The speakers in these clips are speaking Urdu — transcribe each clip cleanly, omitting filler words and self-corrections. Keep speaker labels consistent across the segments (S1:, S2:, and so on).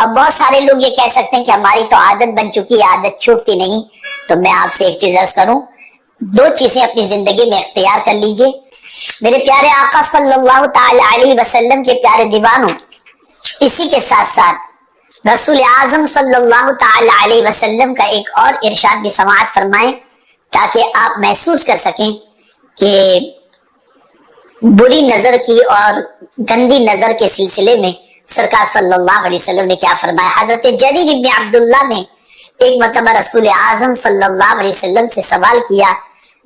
S1: اب بہت سارے لوگ یہ کہہ سکتے ہیں کہ ہماری تو عادت بن چکی ہے، عادت چھوٹتی نہیں. تو میں آپ سے ایک چیز عرض کروں، دو چیزیں اپنی زندگی میں اختیار کر لیجئے. میرے پیارے آقا صلی اللہ تعالی علیہ وسلم کے پیارے دیوانوں، اسی کے ساتھ ساتھ رسول اعظم صلی اللہ تعالی علیہ وسلم کا ایک اور ارشاد بھی سماعت فرمائیں، تاکہ آپ محسوس کر سکیں کہ بری نظر کی اور گندی نظر کے سلسلے میں سرکار صلی اللہ علیہ وسلم نے کیا فرمایا. حضرت جریر ابن عبداللہ نے ایک مرتبہ رسول اعظم صلی اللہ علیہ وسلم سے سوال کیا،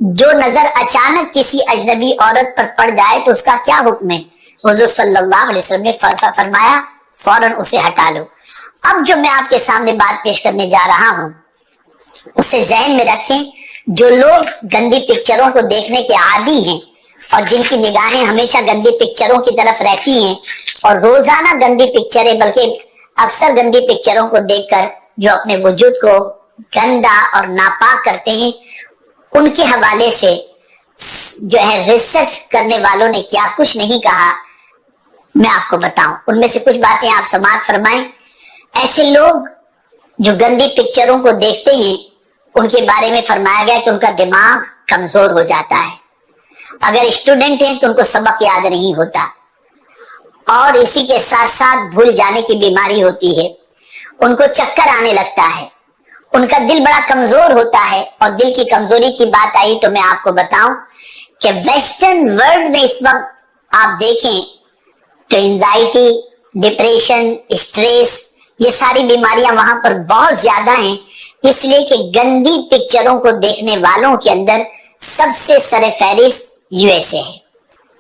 S1: جو نظر اچانک کسی اجنبی عورت پر پڑ جائے تو اس کا کیا حکم ہے؟ حضور صلی اللہ علیہ وسلم نے فرمایا فوراً اسے ہٹا لو. اب جو میں آپ کے سامنے بات پیش کرنے جا رہا ہوں اسے ذہن میں رکھیں. جو لوگ گندی پکچروں کو دیکھنے کے عادی ہیں اور جن کی نگاہیں ہمیشہ گندی پکچروں کی طرف رہتی ہیں اور روزانہ گندی پکچریں بلکہ اکثر گندی پکچروں کو دیکھ کر جو اپنے وجود کو گندا اور ناپاک کرتے ہیں، ان کے حوالے سے جو ہے ریسرچ کرنے والوں نے کیا کچھ نہیں کہا میں آپ کو بتاؤں. ان میں سے کچھ باتیں آپ سماعت فرمائیں. ایسے لوگ جو گندی پکچروں کو دیکھتے ہیں ان کے بارے میں فرمایا گیا کہ ان کا دماغ کمزور ہو جاتا ہے. اگر اسٹوڈنٹ ہیں تو ان کو سبق یاد نہیں ہوتا، اور اسی کے ساتھ ساتھ بھول جانے کی بیماری ہوتی ہے. ان کو چکر آنے لگتا ہے، ان کا دل بڑا کمزور ہوتا ہے. اور دل کی کمزوری کی بات آئی تو میں آپ کو بتاؤں کہ ویسٹرن ورلڈ میں اس وقت آپ دیکھیں تو انزائٹی، ڈپریشن، اسٹریس، یہ ساری بیماریاں وہاں پر بہت زیادہ ہیں، اس لیے کہ گندی پکچروں کو دیکھنے والوں کے اندر سب سے سر فہرست یو ایس اے ہے.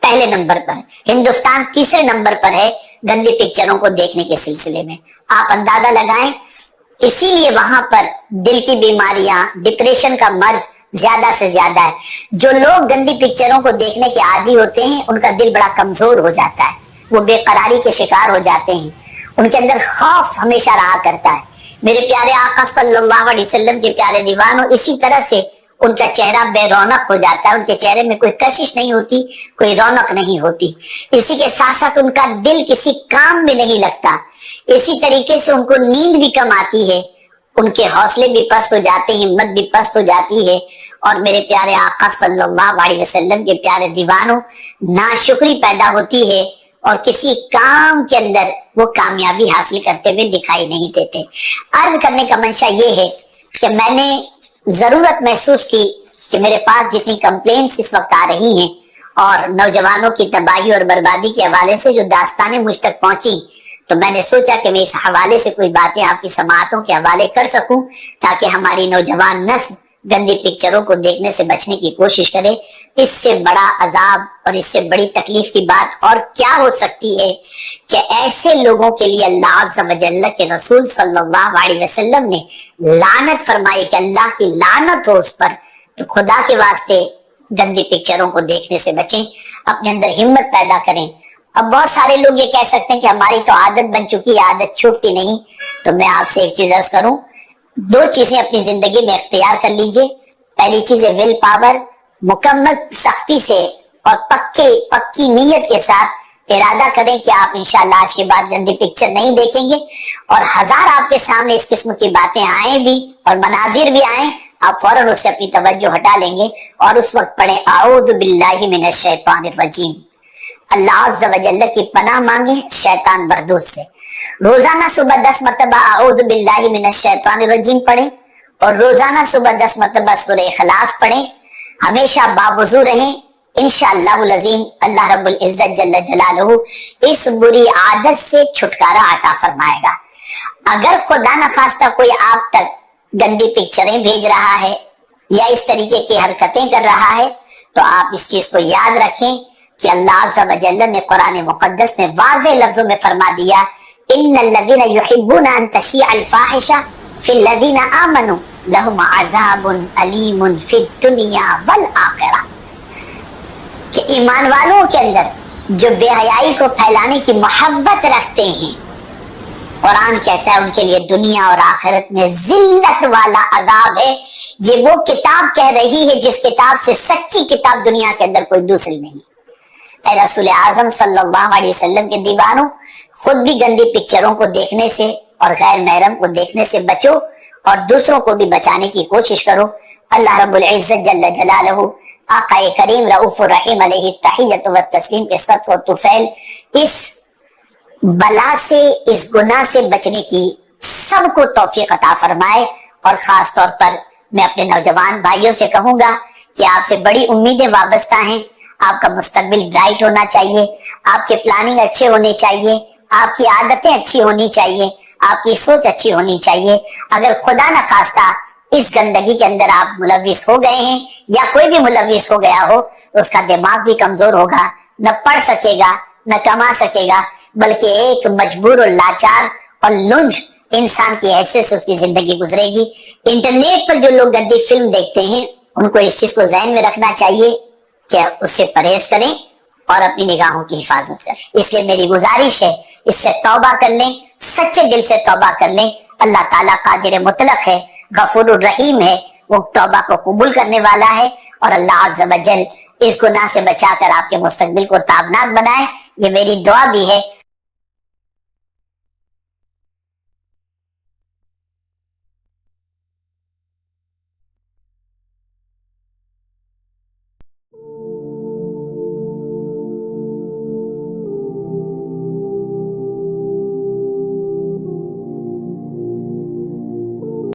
S1: پہلے نمبر پر ہندوستان، تیسرے نمبر پر ہے گندی پکچروں کو دیکھنے کے سلسلے میں. آپ اندازہ لگائیں، اسی لیے وہاں پر دل کی بیماریاں، ڈپریشن کا مرض زیادہ سے زیادہ ہے. جو لوگ گندی پکچروں کو دیکھنے کے عادی ہوتے ہیں ان کا دل بڑا کمزور ہو جاتا ہے، وہ بے قراری کے شکار ہو جاتے ہیں، ان کے اندر خوف ہمیشہ رہا کرتا ہے. میرے پیارے آقا صلی اللہ علیہ وسلم کے پیارے دیوانوں، اسی طرح سے ان کا چہرہ بے رونق ہو جاتا ہے. ان کے چہرے میں کوئی کشش نہیں ہوتی، کوئی رونق نہیں ہوتی. اسی کے ساتھ ساتھ ان کا دل کسی کام میں نہیں لگتا. اسی طریقے سے ان کو نیند بھی کم آتی ہے، ان کے حوصلے بھی پست ہو جاتے ہیں، ہمت بھی پست ہو جاتی ہے. اور میرے پیارے آقا صلی اللہ علیہ وسلم کے پیارے دیوانوں، ناشکری پیدا ہوتی ہے اور کسی کام کے اندر وہ کامیابی حاصل کرتے ہوئے دکھائی نہیں دیتے. عرض کرنے کا منشا یہ ہے کہ میں نے ضرورت محسوس کی کہ میرے پاس جتنی کمپلینٹس اس وقت آ رہی ہیں اور نوجوانوں کی تباہی اور بربادی کے حوالے سے جو داستانیں مجھ تک پہنچی، تو میں نے سوچا کہ میں اس حوالے سے کوئی باتیں آپ کی سماعتوں کے حوالے کر سکوں تاکہ ہماری نوجوان نسل گندی پکچروں کو دیکھنے سے بچنے کی کوشش کرے. اس سے بڑا عذاب اور اس سے بڑی تکلیف کی بات اور کیا ہو سکتی ہے کہ ایسے لوگوں کے لیے اللہ عز و جل کے رسول صلی اللہ علیہ وسلم نے لعنت فرمائی کہ اللہ کی لعنت ہو اس پر. تو خدا کے واسطے گندی پکچروں کو دیکھنے سے بچیں، اپنے اندر ہمت پیدا کریں. اب بہت سارے لوگ یہ کہہ سکتے ہیں کہ ہماری تو عادت بن چکی ہے، عادت چھوٹتی نہیں. تو میں آپ سے ایک چیز عرض کروں، دو چیزیں اپنی زندگی میں اختیار کر لیجئے. پہلی چیز ہے ول پاور. مکمل سختی سے اور پکی نیت کے ساتھ ارادہ کریں کہ آپ انشاءاللہ آج کے بعد گندی پکچر نہیں دیکھیں گے. اور ہزار آپ کے سامنے اس قسم کی باتیں آئیں بھی اور مناظر بھی آئیں، آپ فوراً اس سے اپنی توجہ ہٹا لیں گے اور اس وقت پڑھیں اعوذ باللہ من الشیطان الرجیم. اللہ عز و جل کی پناہ مانگیں شیطان مردود سے. روزانہ صبح 10 مرتبہ اعوذ باللہ من الشیطان الرجیم پڑھیں اور روزانہ صبح 10 مرتبہ سورہ اخلاص پڑھیں. ہمیشہ باوضو رہیں، انشاءاللہ العظیم اللہ رب العزت جل جلالہ اس بری عادت سے چھٹکارا عطا فرمائے گا. اگر خدا نخواستہ کوئی آپ تک گندی پکچریں بھیج رہا ہے یا اس طریقے کی حرکتیں کر رہا ہے تو آپ اس چیز کو یاد رکھیں کہ اللہ عز و جل نے قرآن مقدس میں واضح لفظوں میں فرما دیا ان الذین یحبون ان تشیع الفاحشہ فی الذین آمنوا لہم عذاب علیم فی الدنیا والآخرہ، کہ ایمان والوں کے اندر جو بے حیائی کو پھیلانے کی محبت رکھتے ہیں، قرآن کہتا ہے ان کے لیے دنیا اور آخرت میں ذلت والا عذاب ہے. یہ وہ کتاب کہہ رہی ہے جس کتاب سے سچی کتاب دنیا کے اندر کوئی دوسری نہیں. اے رسول اعظم صلی اللہ علیہ وسلم کے دیوانوں، خود بھی گندی پکچروں کو دیکھنے سے اور غیر محرم کو دیکھنے سے بچو اور دوسروں کو بھی بچانے کی کوشش کرو۔ اللہ رب العزت جل جلالہ آقا کریم رؤوف الرحیم علیہ التحیۃ والتسلیم کے صدق و طفیل اس بلا سے، اس گناہ سے بچنے کی سب کو توفیق عطا فرمائے۔ اور خاص طور پر میں اپنے نوجوان بھائیوں سے کہوں گا کہ آپ سے بڑی امیدیں وابستہ ہیں، آپ کا مستقبل برائٹ ہونا چاہیے، آپ کے پلاننگ اچھے ہونے چاہیے، آپ کی عادتیں اچھی ہونی چاہیے، آپ کی سوچ اچھی ہونی چاہیے۔ اگر خدا نخواستہ اس گندگی کے اندر آپ ملوث ہو گئے ہیں یا کوئی بھی ملوث ہو گیا ہو تو اس کا دماغ بھی کمزور ہوگا، نہ پڑھ سکے گا نہ کما سکے گا، بلکہ ایک مجبور و لاچار اور لنج انسان کی حیثیت سے اس کی زندگی گزرے گی۔ انٹرنیٹ پر جو لوگ گندی فلم دیکھتے ہیں ان کو اس چیز کو ذہن میں رکھنا چاہیے کہ اس سے پرہیز کریں اور اپنی نگاہوں کی حفاظت کریں۔ اس لیے میری گزارش ہے اس سے توبہ کر لیں، سچے دل سے توبہ کر لیں۔ اللہ تعالیٰ قادر مطلق ہے، غفور الرحیم ہے، وہ توبہ کو قبول کرنے والا ہے، اور اللہ عز و جل اس گناہ سے بچا کر آپ کے مستقبل کو تابناک بنائے، یہ میری دعا بھی ہے۔